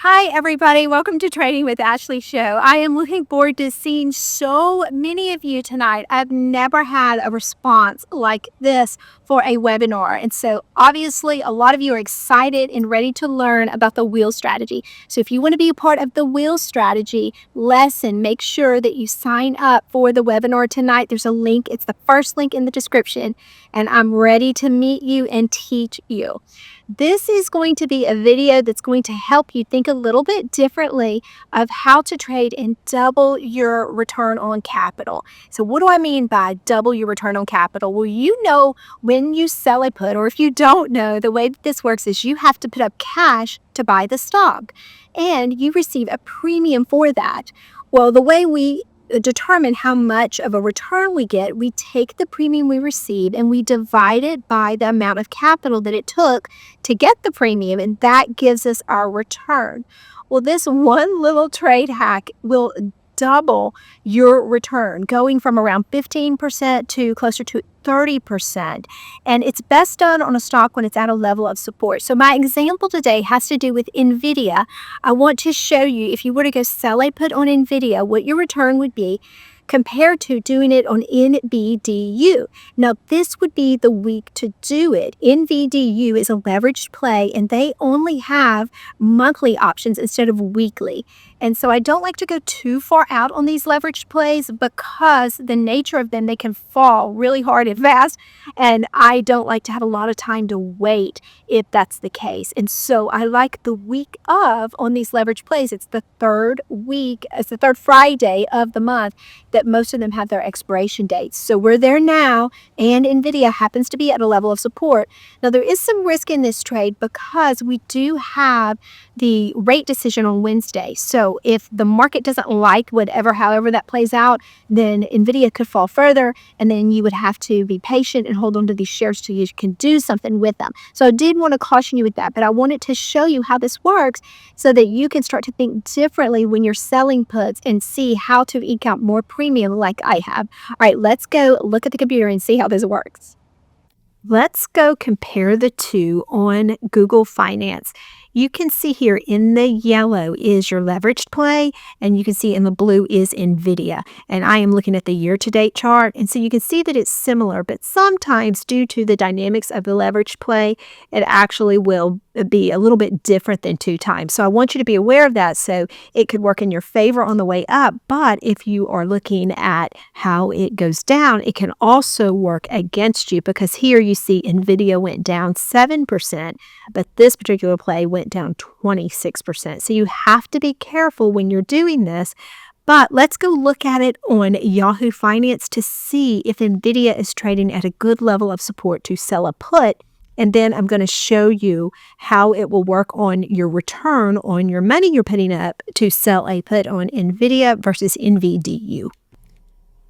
Hi, everybody. Welcome to Trading with Ashley show. I am looking forward to seeing so many of you tonight. I've never had a response like this for a webinar. And so obviously a lot of you are excited and ready to learn about the wheel strategy. So if you want to be a part of the wheel strategy lesson, make sure that you sign up for the webinar tonight. There's a link. It's the first link in the description, and I'm ready to meet you and teach you. This is going to be a video that's going to help you think a little bit differently of how to trade and double your return on capital. So what do I mean by double your return on capital? Well, you know, when you sell a put, or if you don't know, the way that this works is you have to put up cash to buy the stock, and you receive a premium for that. Well, the way we determine how much of a return we get, we take the premium we receive and we divide it by the amount of capital that it took to get the premium, and that gives us our return. Well, this one little trade hack will double your return, going from around 15% to closer to 30%. And it's best done on a stock when it's at a level of support. So my example today has to do with NVIDIA. I want to show you, if you were to go sell a put on NVIDIA, what your return would be compared to doing it on NVDU. Now, this would be the week to do it. NVDU is a leveraged play, and they only have monthly options instead of weekly. And so I don't like to go too far out on these leveraged plays because the nature of them, they can fall really hard and fast. And I don't like to have a lot of time to wait if that's the case. And so I like the week of on these leveraged plays. It's the third week, it's the third Friday of the month that most of them have their expiration dates. So we're there now, and NVIDIA happens to be at a level of support. Now, there is some risk in this trade because we do have the rate decision on Wednesday. So if the market doesn't like however that plays out, then NVIDIA could fall further, and then you would have to be patient and hold on to these shares till you can do something with them. So I did want to caution you with that, but I wanted to show you how this works so that you can start to think differently when you're selling puts and see how to eke out more premium like I have. All right, let's go look at the computer and see how this works. Let's go compare the two on Google Finance. You can see here in the yellow is your leveraged play, and you can see in the blue is NVIDIA. And I am looking at the year-to-date chart, and so you can see that it's similar, but sometimes due to the dynamics of the leveraged play, it actually will be a little bit different than 2 times. So I want you to be aware of that, so it could work in your favor on the way up, but if you are looking at how it goes down, it can also work against you, because here you see NVIDIA went down 7%, but this particular play went down 26%. So you have to be careful when you're doing this. But let's go look at it on Yahoo Finance to see if NVIDIA is trading at a good level of support to sell a put. And then I'm going to show you how it will work on your return on your money you're putting up to sell a put on NVIDIA versus NVDU.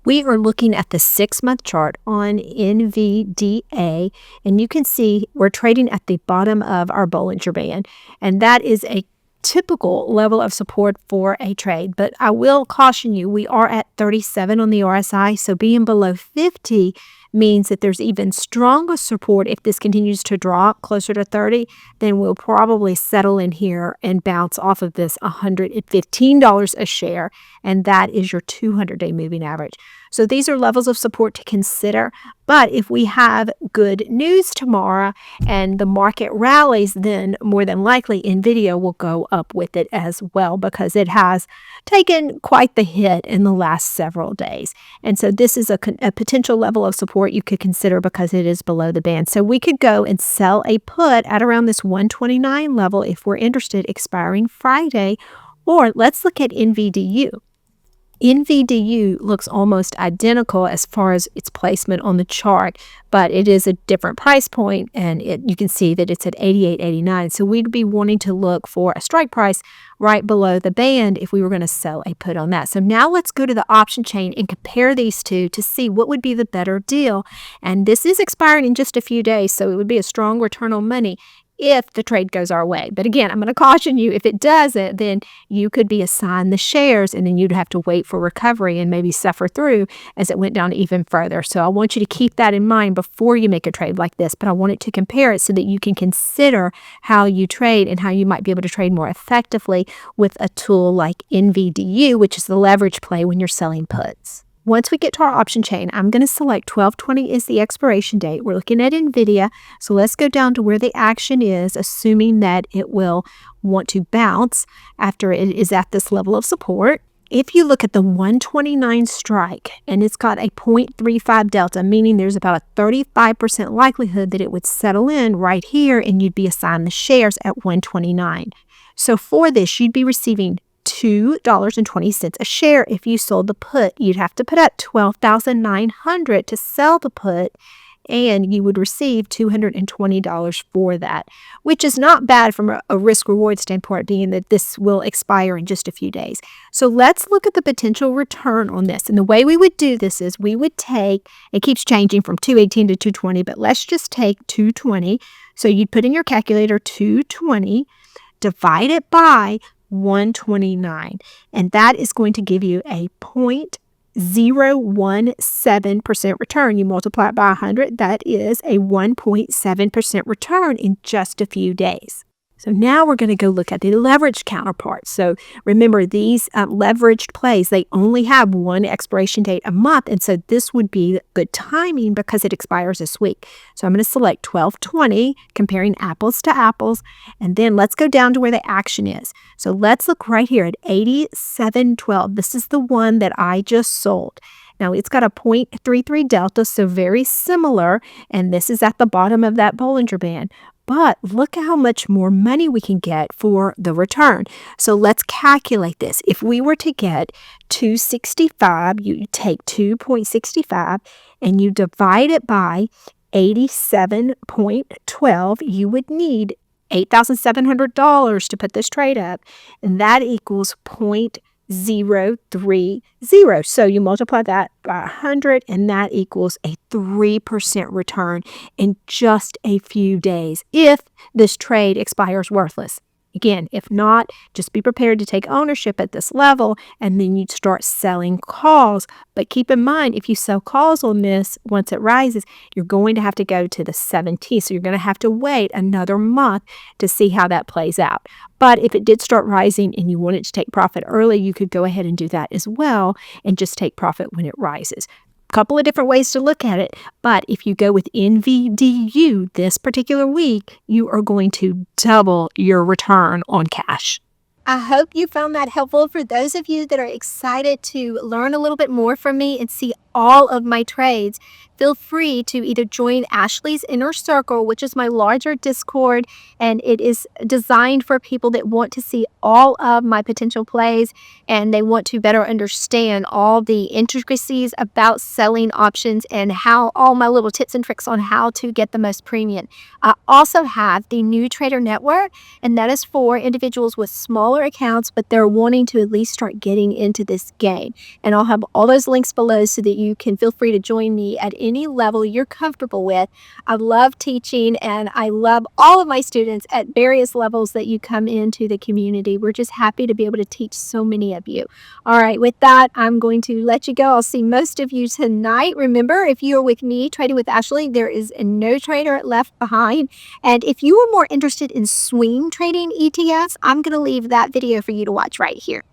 We are looking at the 6-month chart on NVDA, and you can see we're trading at the bottom of our Bollinger Band, and that is a typical level of support for a trade. But I will caution you, we are at 37 on the RSI, so being below 50 means that there's even stronger support. If this continues to drop closer to 30, then we'll probably settle in here and bounce off of this $115 a share, and that is your 200-day moving average. So these are levels of support to consider. But if we have good news tomorrow and the market rallies, then more than likely NVIDIA will go up with it as well, because it has taken quite the hit in the last several days. And so this is a potential level of support you could consider because it is below the band. So we could go and sell a put at around this 129 level if we're interested, expiring Friday. Or let's look at NVDU. NVDU looks almost identical as far as its placement on the chart, but it is a different price point, and you can see that it's at 88.89. So we'd be wanting to look for a strike price right below the band if we were going to sell a put on that. So now let's go to the option chain and compare these two to see what would be the better deal. And this is expiring in just a few days, so it would be a strong return on money. if the trade goes our way. But again, I'm going to caution you, if it doesn't, then you could be assigned the shares and then you'd have to wait for recovery and maybe suffer through as it went down even further. So I want you to keep that in mind before you make a trade like this, but I wanted to compare it so that you can consider how you trade and how you might be able to trade more effectively with a tool like NVDU, which is the leverage play when you're selling puts. Once we get to our option chain, I'm going to select 12/20 is the expiration date. We're looking at NVIDIA, so let's go down to where the action is, assuming that it will want to bounce after it is at this level of support. If you look at the 129 strike and it's got a 0.35 delta, meaning there's about a 35% likelihood that it would settle in right here and you'd be assigned the shares at 129. So for this, you'd be receiving $2.20 a share. If you sold the put, you'd have to put up $12,900 to sell the put, and you would receive $220 for that, which is not bad from a risk-reward standpoint, being that this will expire in just a few days. So let's look at the potential return on this. And the way we would do this is we would take, it keeps changing from 218 to 220, but let's just take 220. So you'd put in your calculator 220, divide it by 129, and that is going to give you a 0.017% return. You multiply it by 100, that is a 1.7% return in just a few days. So now we're going to go look at the leveraged counterparts. So remember, these leveraged plays, they only have one expiration date a month, and so this would be good timing because it expires this week. So I'm going to select 12/20, comparing apples to apples, and then let's go down to where the action is. So let's look right here at 87.12. This is the one that I just sold. Now, it's got a 0.33 delta, so very similar, and this is at the bottom of that Bollinger Band. But look at how much more money we can get for the return. So let's calculate this. If we were to get 265, you take 2.65 and you divide it by 87.12, you would need $8,700 to put this trade up, and that equals 0.030. So you multiply that by 100, and that equals a 3% return in just a few days if this trade expires worthless. Again, if not, just be prepared to take ownership at this level, and then you'd start selling calls. But keep in mind, if you sell calls on this, once it rises, you're going to have to go to the 17th. So you're going to have to wait another month to see how that plays out. But if it did start rising and you wanted to take profit early, you could go ahead and do that as well and just take profit when it rises. Couple of different ways to look at it, but if you go with NVDU this particular week, you are going to double your return on cash. I hope you found that helpful. For those of you that are excited to learn a little bit more from me and see all of my trades, feel free to either join Ashley's Inner Circle, which is my larger Discord, and it is designed for people that want to see all of my potential plays and they want to better understand all the intricacies about selling options and how all my little tips and tricks on how to get the most premium. I also have the New Trader Network, and that is for individuals with smaller accounts, but they're wanting to at least start getting into this game. And I'll have all those links below so that you can feel free to join me at any level you're comfortable with. I love teaching, and I love all of my students at various levels that you come into the community. We're just happy to be able to teach so many of you. All right, with that, I'm going to let you go. I'll see most of you tonight. Remember, if you are with me, Trading with Ashley, there is no trader left behind. And if you are more interested in swing trading ETFs, I'm going to leave that video for you to watch right here.